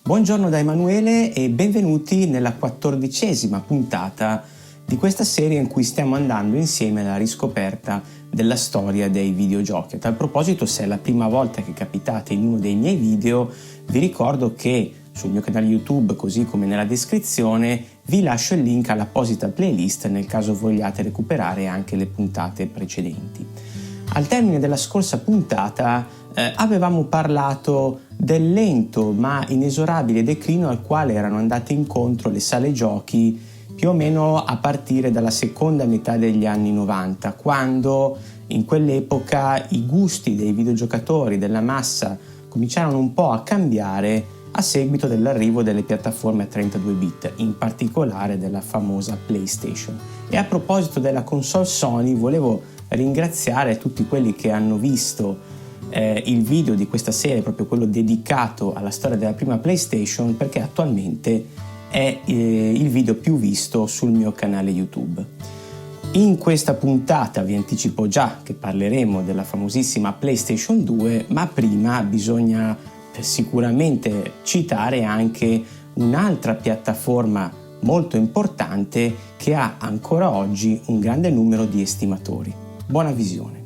Buongiorno da Emanuele e benvenuti nella 14ª puntata di questa serie in cui stiamo andando insieme alla riscoperta della storia dei videogiochi. A tal proposito, se è la prima volta che capitate in uno dei miei video, vi ricordo che sul mio canale YouTube, così come nella descrizione, vi lascio il link all'apposita playlist nel caso vogliate recuperare anche le puntate precedenti. Al termine della scorsa puntata avevamo parlato del lento ma inesorabile declino al quale erano andate incontro le sale giochi più o meno a partire dalla seconda metà degli anni 90, quando in quell'epoca i gusti dei videogiocatori, della massa, cominciarono un po' a cambiare a seguito dell'arrivo delle piattaforme a 32 bit, in particolare della famosa PlayStation. E a proposito della console Sony, volevo ringraziare tutti quelli che hanno visto il video di questa serie, proprio quello dedicato alla storia della prima PlayStation, perché attualmente è il video più visto sul mio canale YouTube. In questa puntata vi anticipo già che parleremo della famosissima PlayStation 2, ma prima bisogna sicuramente citare anche un'altra piattaforma molto importante che ha ancora oggi un grande numero di estimatori. Buona visione!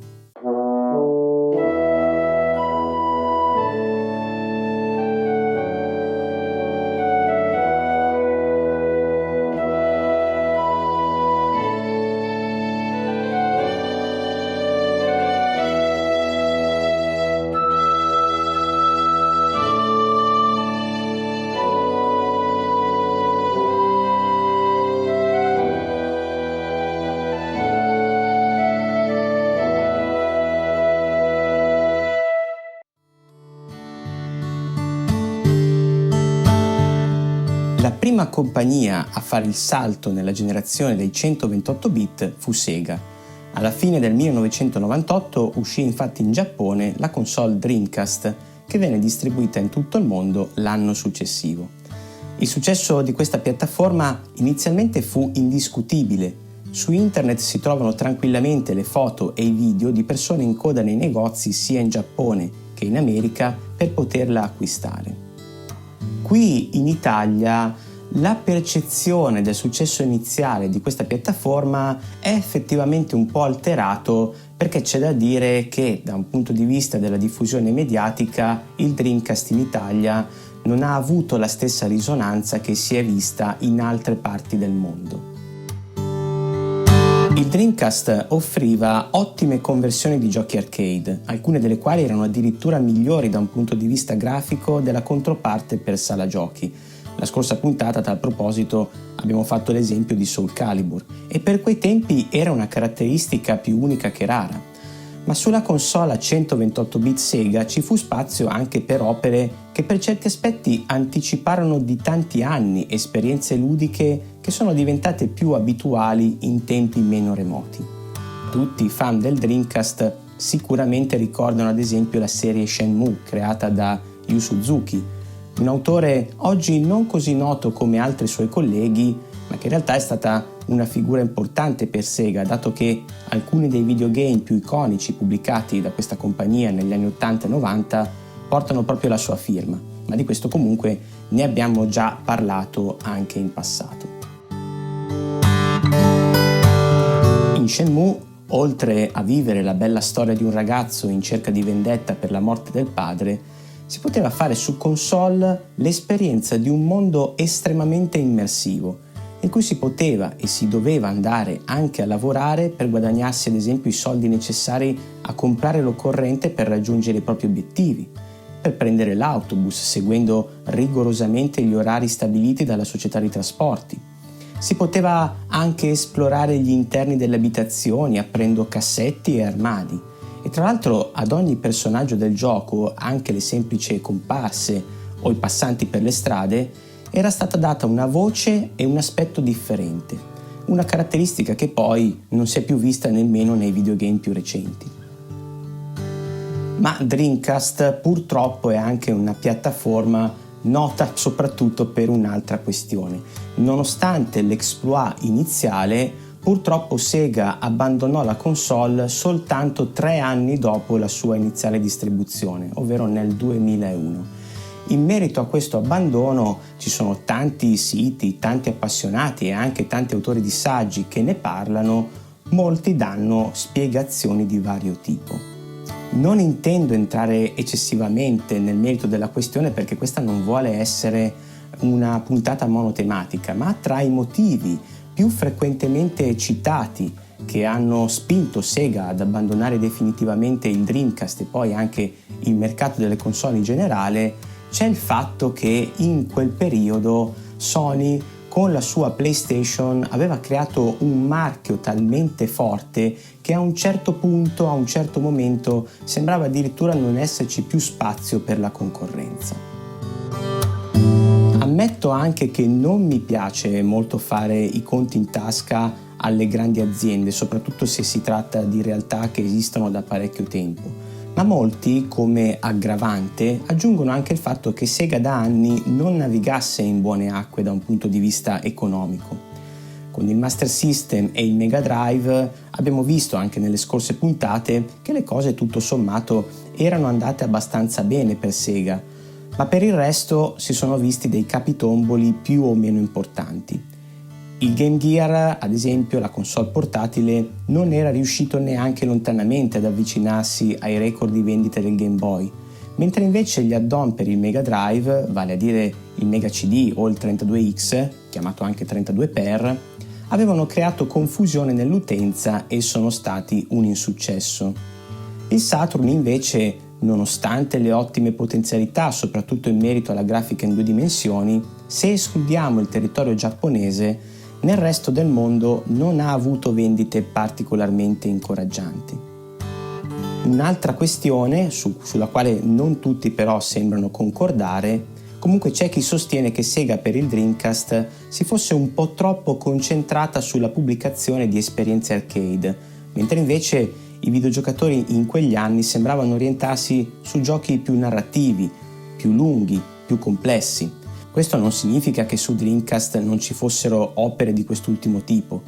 La prima compagnia a fare il salto nella generazione dei 128 bit fu Sega. Alla fine del 1998 uscì infatti in Giappone la console Dreamcast, che venne distribuita in tutto il mondo l'anno successivo. Il successo di questa piattaforma inizialmente fu indiscutibile. Su internet si trovano tranquillamente le foto e i video di persone in coda nei negozi sia in Giappone che in America per poterla acquistare. Qui in Italia la percezione del successo iniziale di questa piattaforma è effettivamente un po' alterato, perché c'è da dire che da un punto di vista della diffusione mediatica il Dreamcast in Italia non ha avuto la stessa risonanza che si è vista in altre parti del mondo. Il Dreamcast offriva ottime conversioni di giochi arcade, alcune delle quali erano addirittura migliori da un punto di vista grafico della controparte per sala giochi. La scorsa puntata, a tal proposito, abbiamo fatto l'esempio di Soul Calibur, e per quei tempi era una caratteristica più unica che rara. Ma sulla console a 128 bit Sega ci fu spazio anche per opere che per certi aspetti anticiparono di tanti anni esperienze ludiche che sono diventate più abituali in tempi meno remoti. Tutti i fan del Dreamcast sicuramente ricordano ad esempio la serie Shenmue creata da Yu Suzuki, un autore oggi non così noto come altri suoi colleghi, ma che in realtà è stata una figura importante per Sega, dato che alcuni dei videogame più iconici pubblicati da questa compagnia negli anni 80 e 90 portano proprio la sua firma, ma di questo comunque ne abbiamo già parlato anche in passato. In Shenmue, oltre a vivere la bella storia di un ragazzo in cerca di vendetta per la morte del padre, si poteva fare su console l'esperienza di un mondo estremamente immersivo, in cui si poteva e si doveva andare anche a lavorare per guadagnarsi ad esempio i soldi necessari a comprare l'occorrente per raggiungere i propri obiettivi, per prendere l'autobus seguendo rigorosamente gli orari stabiliti dalla società di trasporti. Si poteva anche esplorare gli interni delle abitazioni aprendo cassetti e armadi. E tra l'altro ad ogni personaggio del gioco, anche le semplici comparse o i passanti per le strade, era stata data una voce e un aspetto differente, una caratteristica che poi non si è più vista nemmeno nei videogame più recenti. Ma Dreamcast purtroppo è anche una piattaforma nota soprattutto per un'altra questione. Nonostante l'exploit iniziale, purtroppo Sega abbandonò la console soltanto 3 anni dopo la sua iniziale distribuzione, ovvero nel 2001. In merito a questo abbandono ci sono tanti siti, tanti appassionati e anche tanti autori di saggi che ne parlano, molti danno spiegazioni di vario tipo. Non intendo entrare eccessivamente nel merito della questione perché questa non vuole essere una puntata monotematica, ma tra i motivi più frequentemente citati che hanno spinto Sega ad abbandonare definitivamente il Dreamcast e poi anche il mercato delle console in generale, c'è il fatto che in quel periodo Sony con la sua PlayStation aveva creato un marchio talmente forte che a un certo punto, a un certo momento, sembrava addirittura non esserci più spazio per la concorrenza. Ammetto anche che non mi piace molto fare i conti in tasca alle grandi aziende, soprattutto se si tratta di realtà che esistono da parecchio tempo. Ma molti, come aggravante, aggiungono anche il fatto che Sega da anni non navigasse in buone acque da un punto di vista economico. Con il Master System e il Mega Drive abbiamo visto anche nelle scorse puntate che le cose tutto sommato erano andate abbastanza bene per Sega, ma per il resto si sono visti dei capitomboli più o meno importanti. Il Game Gear, ad esempio, la console portatile, non era riuscito neanche lontanamente ad avvicinarsi ai record di vendite del Game Boy, mentre invece gli add-on per il Mega Drive, vale a dire il Mega CD o il 32X, chiamato anche 32x, avevano creato confusione nell'utenza e sono stati un insuccesso. Il Saturn invece, nonostante le ottime potenzialità, soprattutto in merito alla grafica in 2 dimensioni, se escludiamo il territorio giapponese, nel resto del mondo non ha avuto vendite particolarmente incoraggianti. Un'altra questione, sulla quale non tutti però sembrano concordare, comunque c'è chi sostiene che Sega per il Dreamcast si fosse un po' troppo concentrata sulla pubblicazione di esperienze arcade, mentre invece i videogiocatori in quegli anni sembravano orientarsi su giochi più narrativi, più lunghi, più complessi. Questo non significa che su Dreamcast non ci fossero opere di quest'ultimo tipo,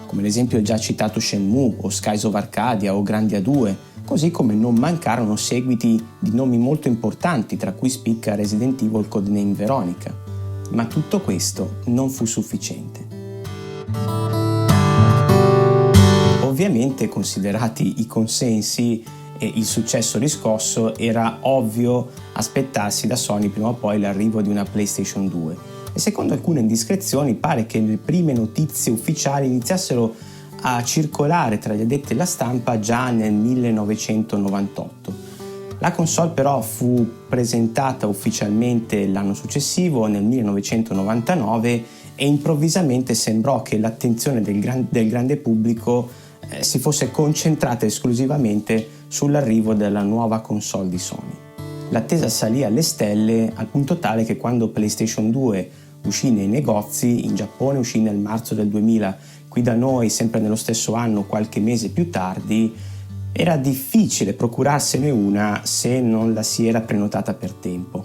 come l'esempio già citato Shenmue o Skies of Arcadia o Grandia 2, così come non mancarono seguiti di nomi molto importanti, tra cui spicca Resident Evil Codename Veronica. Ma tutto questo non fu sufficiente. Ovviamente, considerati i consensi e il successo riscosso, era ovvio aspettarsi da Sony prima o poi l'arrivo di una PlayStation 2 e secondo alcune indiscrezioni pare che le prime notizie ufficiali iniziassero a circolare tra gli addetti alla stampa già nel 1998. La console però fu presentata ufficialmente l'anno successivo, nel 1999, e improvvisamente sembrò che l'attenzione del grande pubblico si fosse concentrata esclusivamente sull'arrivo della nuova console di Sony. L'attesa salì alle stelle al punto tale che quando PlayStation 2 uscì nei negozi, in Giappone uscì nel marzo del 2000, qui da noi sempre nello stesso anno qualche mese più tardi, era difficile procurarsene una se non la si era prenotata per tempo.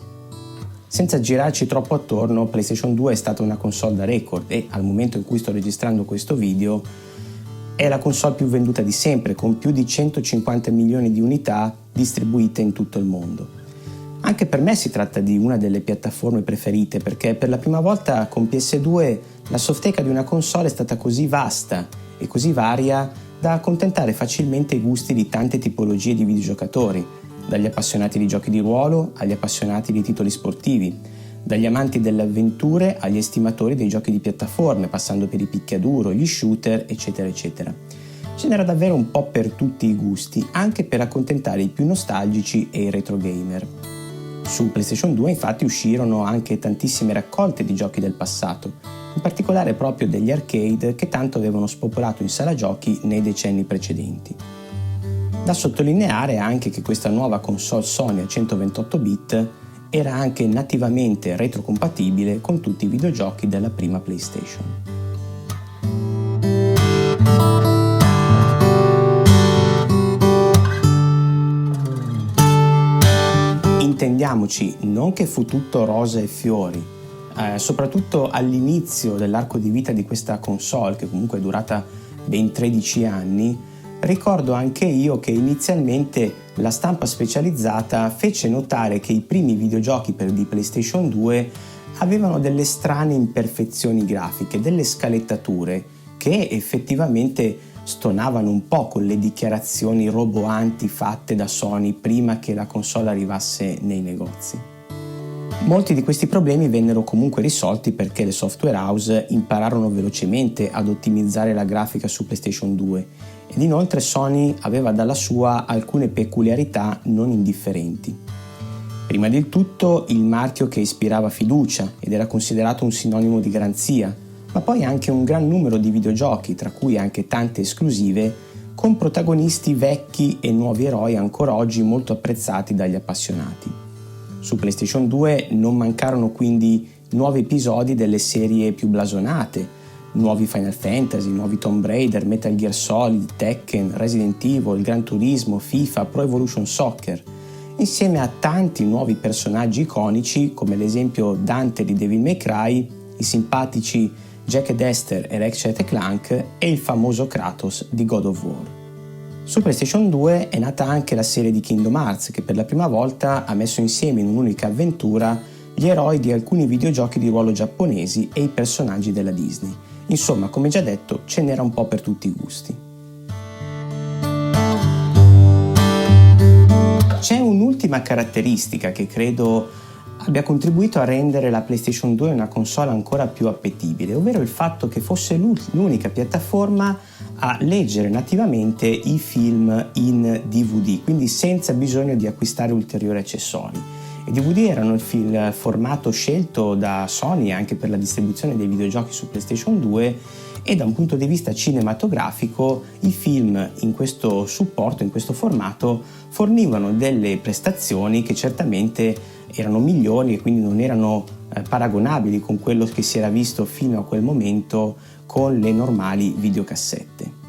Senza girarci troppo attorno, PlayStation 2 è stata una console da record e al momento in cui sto registrando questo video è la console più venduta di sempre, con più di 150 milioni di unità distribuite in tutto il mondo. Anche per me si tratta di una delle piattaforme preferite, perché per la prima volta con PS2 la softeca di una console è stata così vasta e così varia da accontentare facilmente i gusti di tante tipologie di videogiocatori, dagli appassionati di giochi di ruolo agli appassionati di titoli sportivi, dagli amanti delle avventure agli estimatori dei giochi di piattaforme, passando per i picchiaduro, gli shooter, eccetera eccetera. Ce n'era davvero un po' per tutti i gusti, anche per accontentare i più nostalgici e i retro gamer. Su PlayStation 2 infatti uscirono anche tantissime raccolte di giochi del passato, in particolare proprio degli arcade che tanto avevano spopolato in sala giochi nei decenni precedenti. Da sottolineare anche che questa nuova console Sony a 128 bit era anche nativamente retrocompatibile con tutti i videogiochi della prima PlayStation. Intendiamoci, non che fu tutto rose e fiori, soprattutto all'inizio dell'arco di vita di questa console, che comunque è durata ben 13 anni, Ricordo anche io che inizialmente la stampa specializzata fece notare che i primi videogiochi di PlayStation 2 avevano delle strane imperfezioni grafiche, delle scalettature che effettivamente stonavano un po' con le dichiarazioni roboanti fatte da Sony prima che la console arrivasse nei negozi. Molti di questi problemi vennero comunque risolti perché le software house impararono velocemente ad ottimizzare la grafica su PlayStation 2 ed inoltre Sony aveva dalla sua alcune peculiarità non indifferenti. Prima di tutto il marchio che ispirava fiducia ed era considerato un sinonimo di garanzia, ma poi anche un gran numero di videogiochi, tra cui anche tante esclusive, con protagonisti vecchi e nuovi eroi ancora oggi molto apprezzati dagli appassionati. Su PlayStation 2 non mancarono quindi nuovi episodi delle serie più blasonate, nuovi Final Fantasy, nuovi Tomb Raider, Metal Gear Solid, Tekken, Resident Evil, Gran Turismo, FIFA, Pro Evolution Soccer, insieme a tanti nuovi personaggi iconici come l'esempio Dante di Devil May Cry, i simpatici Jack ed Esther e Ratchet & Clank e il famoso Kratos di God of War. Su PlayStation 2 è nata anche la serie di Kingdom Hearts che per la prima volta ha messo insieme in un'unica avventura gli eroi di alcuni videogiochi di ruolo giapponesi e i personaggi della Disney. Insomma, come già detto, ce n'era un po' per tutti i gusti. C'è un'ultima caratteristica che credo abbia contribuito a rendere la PlayStation 2 una console ancora più appetibile, ovvero il fatto che fosse l'unica piattaforma a leggere nativamente i film in DVD, quindi senza bisogno di acquistare ulteriori accessori. I DVD erano il formato scelto da Sony anche per la distribuzione dei videogiochi su PlayStation 2 e da un punto di vista cinematografico i film in questo supporto, in questo formato, fornivano delle prestazioni che certamente erano migliori e quindi non erano paragonabili con quello che si era visto fino a quel momento con le normali videocassette.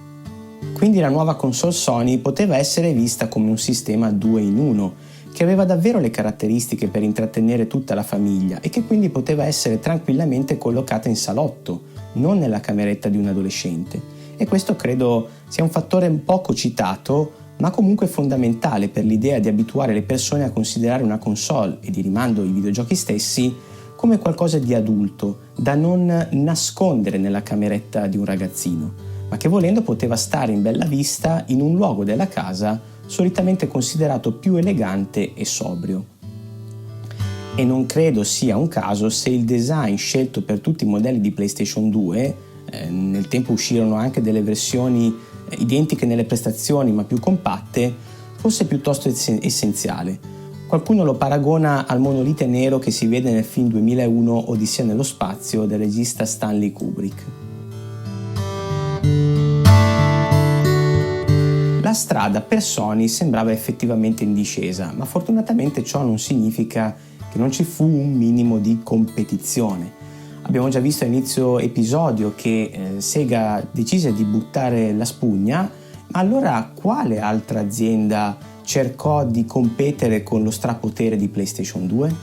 Quindi la nuova console Sony poteva essere vista come un sistema 2 in 1, che aveva davvero le caratteristiche per intrattenere tutta la famiglia e che quindi poteva essere tranquillamente collocata in salotto, non nella cameretta di un adolescente. E questo credo sia un fattore poco citato, ma comunque fondamentale per l'idea di abituare le persone a considerare una console e di rimando i videogiochi stessi come qualcosa di adulto, da non nascondere nella cameretta di un ragazzino, ma che volendo poteva stare in bella vista in un luogo della casa solitamente considerato più elegante e sobrio. E non credo sia un caso se il design scelto per tutti i modelli di PlayStation 2, nel tempo uscirono anche delle versioni identiche nelle prestazioni ma più compatte, fosse piuttosto essenziale. Qualcuno lo paragona al monolite nero che si vede nel film 2001 Odissea nello spazio del regista Stanley Kubrick. La strada per Sony sembrava effettivamente in discesa, ma fortunatamente ciò non significa che non ci fu un minimo di competizione. Abbiamo già visto a inizio episodio che Sega decise di buttare la spugna, ma allora quale altra azienda cercò di competere con lo strapotere di PlayStation 2?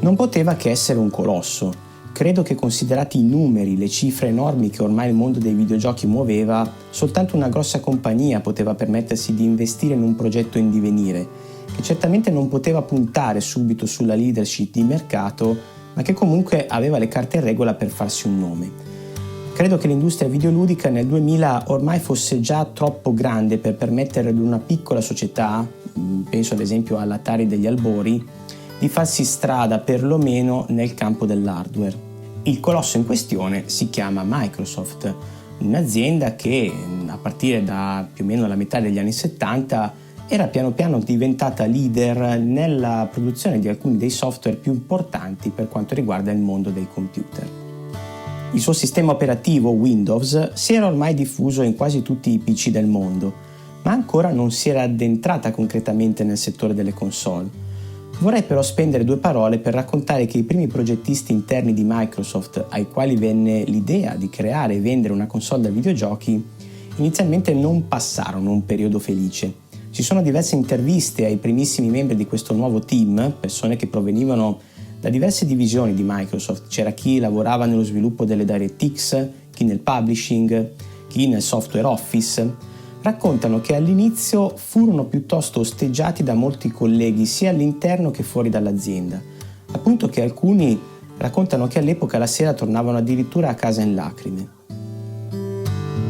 Non poteva che essere un colosso. Credo che considerati i numeri, le cifre enormi che ormai il mondo dei videogiochi muoveva, soltanto una grossa compagnia poteva permettersi di investire in un progetto in divenire, che certamente non poteva puntare subito sulla leadership di mercato, ma che comunque aveva le carte in regola per farsi un nome. Credo che l'industria videoludica nel 2000 ormai fosse già troppo grande per permettere ad una piccola società, penso ad esempio all'Atari degli albori, di farsi strada perlomeno nel campo dell'hardware. Il colosso in questione si chiama Microsoft, un'azienda che a partire da più o meno la metà degli anni 70 era piano piano diventata leader nella produzione di alcuni dei software più importanti per quanto riguarda il mondo dei computer. Il suo sistema operativo Windows si era ormai diffuso in quasi tutti i PC del mondo, ma ancora non si era addentrata concretamente nel settore delle console. Vorrei però spendere 2 parole per raccontare che i primi progettisti interni di Microsoft, ai quali venne l'idea di creare e vendere una console da videogiochi, inizialmente non passarono un periodo felice. Ci sono diverse interviste ai primissimi membri di questo nuovo team, persone che provenivano da diverse divisioni di Microsoft. C'era chi lavorava nello sviluppo delle DirectX, chi nel publishing, chi nel software Office, raccontano che all'inizio furono piuttosto osteggiati da molti colleghi sia all'interno che fuori dall'azienda, appunto che alcuni raccontano che all'epoca la sera tornavano addirittura a casa in lacrime.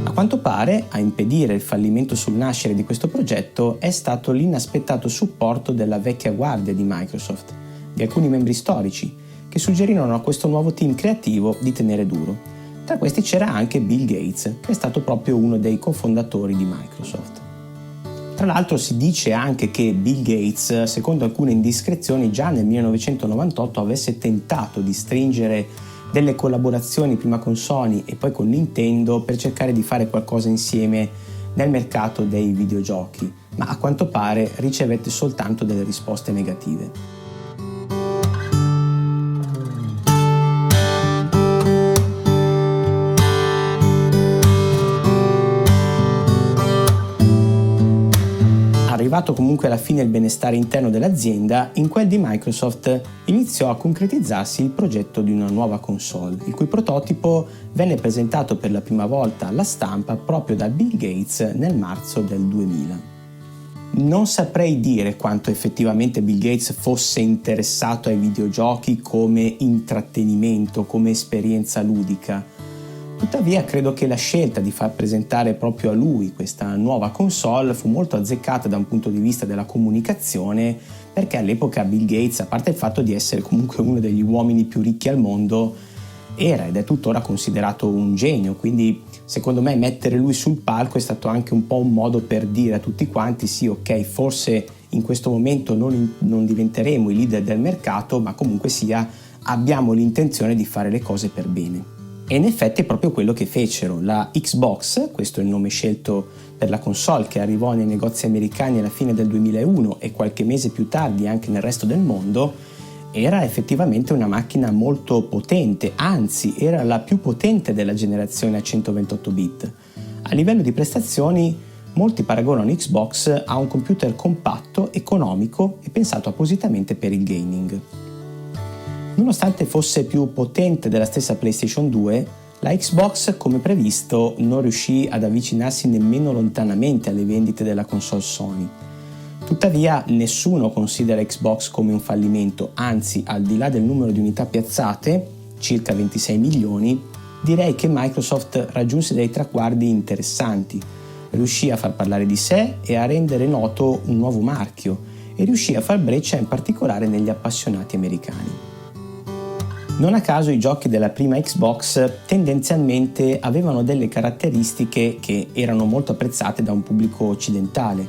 A quanto pare, a impedire il fallimento sul nascere di questo progetto è stato l'inaspettato supporto della vecchia guardia di Microsoft, di alcuni membri storici, che suggerirono a questo nuovo team creativo di tenere duro. Tra questi c'era anche Bill Gates, che è stato proprio uno dei cofondatori di Microsoft. Tra l'altro si dice anche che Bill Gates, secondo alcune indiscrezioni, già nel 1998 avesse tentato di stringere delle collaborazioni prima con Sony e poi con Nintendo per cercare di fare qualcosa insieme nel mercato dei videogiochi, ma a quanto pare ricevette soltanto delle risposte negative. Arrivato comunque alla fine il benestare interno dell'azienda, in quel di Microsoft iniziò a concretizzarsi il progetto di una nuova console, il cui prototipo venne presentato per la prima volta alla stampa proprio da Bill Gates nel marzo del 2000. Non saprei dire quanto effettivamente Bill Gates fosse interessato ai videogiochi come intrattenimento, come esperienza ludica. Tuttavia credo che la scelta di far presentare proprio a lui questa nuova console fu molto azzeccata da un punto di vista della comunicazione, perché all'epoca Bill Gates, a parte il fatto di essere comunque uno degli uomini più ricchi al mondo, era ed è tuttora considerato un genio, quindi secondo me mettere lui sul palco è stato anche un po' un modo per dire a tutti quanti sì, ok, forse in questo momento non diventeremo i leader del mercato, ma comunque sia abbiamo l'intenzione di fare le cose per bene. E in effetti è proprio quello che fecero. La Xbox, questo è il nome scelto per la console che arrivò nei negozi americani alla fine del 2001 e qualche mese più tardi anche nel resto del mondo, era effettivamente una macchina molto potente, anzi era la più potente della generazione a 128 bit. A livello di prestazioni, molti paragonano Xbox a un computer compatto, economico e pensato appositamente per il gaming. Nonostante fosse più potente della stessa PlayStation 2, la Xbox, come previsto, non riuscì ad avvicinarsi nemmeno lontanamente alle vendite della console Sony. Tuttavia, nessuno considera Xbox come un fallimento, anzi, al di là del numero di unità piazzate, circa 26 milioni, direi che Microsoft raggiunse dei traguardi interessanti. Riuscì a far parlare di sé e a rendere noto un nuovo marchio, e riuscì a far breccia in particolare negli appassionati americani. Non a caso i giochi della prima Xbox tendenzialmente avevano delle caratteristiche che erano molto apprezzate da un pubblico occidentale.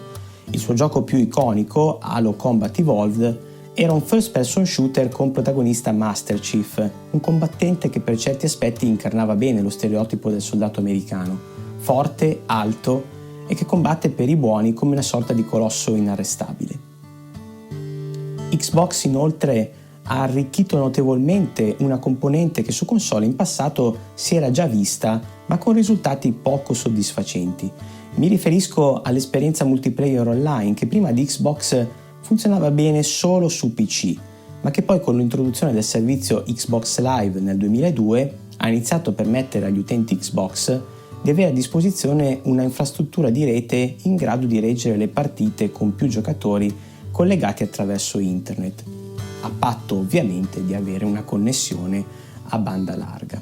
Il suo gioco più iconico, Halo Combat Evolved, era un first-person shooter con protagonista Master Chief, un combattente che per certi aspetti incarnava bene lo stereotipo del soldato americano, forte, alto e che combatte per i buoni come una sorta di colosso inarrestabile. Xbox inoltre ha arricchito notevolmente una componente che su console in passato si era già vista, ma con risultati poco soddisfacenti. Mi riferisco all'esperienza multiplayer online che prima di Xbox funzionava bene solo su PC, ma che poi con l'introduzione del servizio Xbox Live nel 2002 ha iniziato a permettere agli utenti Xbox di avere a disposizione una infrastruttura di rete in grado di reggere le partite con più giocatori collegati attraverso internet, a patto ovviamente di avere una connessione a banda larga.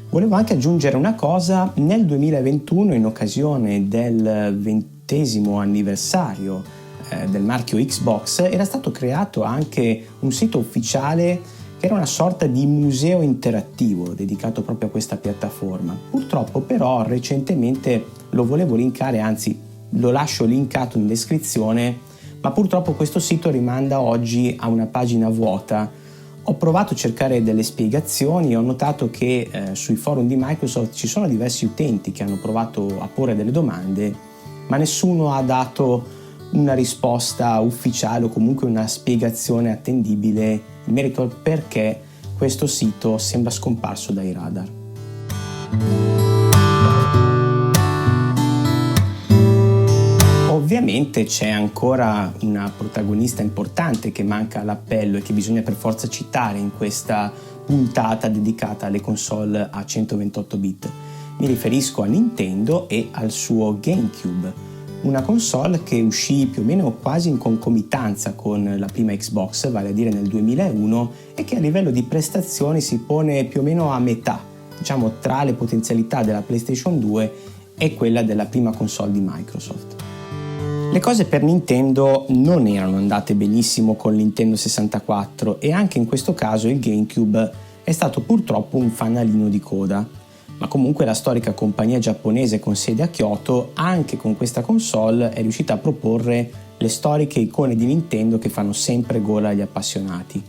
Volevo anche aggiungere una cosa: nel 2021, in occasione del 20° anniversario del marchio Xbox, era stato creato anche un sito ufficiale che era una sorta di museo interattivo dedicato proprio a questa piattaforma. Purtroppo però recentemente lo volevo linkare, anzi lo lascio linkato in descrizione, ma purtroppo questo sito rimanda oggi a una pagina vuota. Ho provato a cercare delle spiegazioni e ho notato che sui forum di Microsoft ci sono diversi utenti che hanno provato a porre delle domande, ma nessuno ha dato una risposta ufficiale o comunque una spiegazione attendibile in merito al perché questo sito sembra scomparso dai radar. Ovviamente c'è ancora una protagonista importante che manca all'appello e che bisogna per forza citare in questa puntata dedicata alle console a 128 bit. Mi riferisco a Nintendo e al suo GameCube. una console che uscì più o meno quasi in concomitanza con la prima Xbox, vale a dire nel 2001, e che a livello di prestazioni si pone più o meno a metà, diciamo tra le potenzialità della PlayStation 2 e quella della prima console di Microsoft. Le cose per Nintendo non erano andate benissimo con il Nintendo 64 e anche in questo caso il GameCube è stato purtroppo un fanalino di coda. Ma comunque la storica compagnia giapponese con sede a Kyoto, anche con questa console, è riuscita a proporre le storiche icone di Nintendo che fanno sempre gola agli appassionati.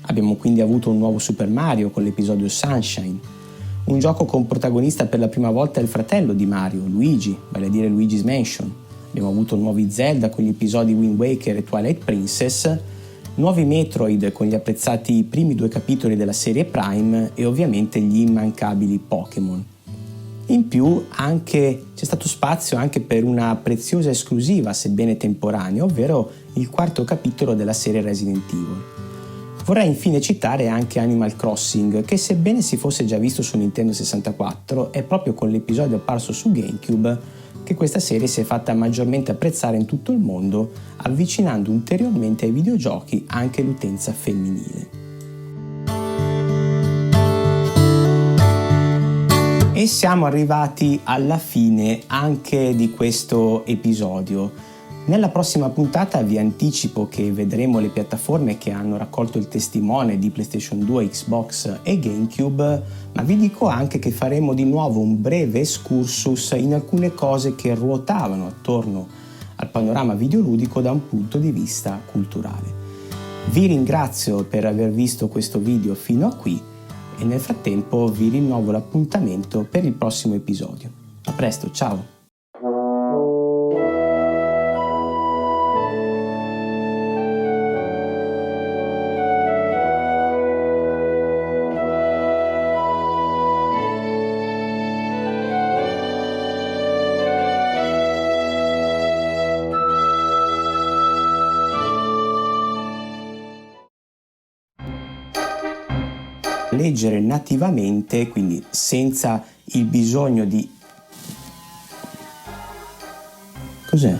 Abbiamo quindi avuto un nuovo Super Mario con l'episodio Sunshine, un gioco con protagonista per la prima volta il fratello di Mario, Luigi, vale a dire Luigi's Mansion. Abbiamo avuto nuovi Zelda con gli episodi Wind Waker e Twilight Princess, nuovi Metroid con gli apprezzati primi 2 capitoli della serie Prime e ovviamente gli immancabili Pokémon. In più c'è stato spazio anche per una preziosa esclusiva, sebbene temporanea, ovvero il 4º capitolo della serie Resident Evil. Vorrei infine citare anche Animal Crossing, che sebbene si fosse già visto su Nintendo 64, è proprio con l'episodio apparso su GameCube che questa serie si è fatta maggiormente apprezzare in tutto il mondo, avvicinando ulteriormente ai videogiochi anche l'utenza femminile. E siamo arrivati alla fine anche di questo episodio. Nella prossima puntata vi anticipo che vedremo le piattaforme che hanno raccolto il testimone di PlayStation 2, Xbox e GameCube, ma vi dico anche che faremo di nuovo un breve excursus in alcune cose che ruotavano attorno al panorama videoludico da un punto di vista culturale. Vi ringrazio per aver visto questo video fino a qui e nel frattempo vi rinnovo l'appuntamento per il prossimo episodio. A presto, ciao! Leggere nativamente, quindi senza il bisogno di... Cos'è?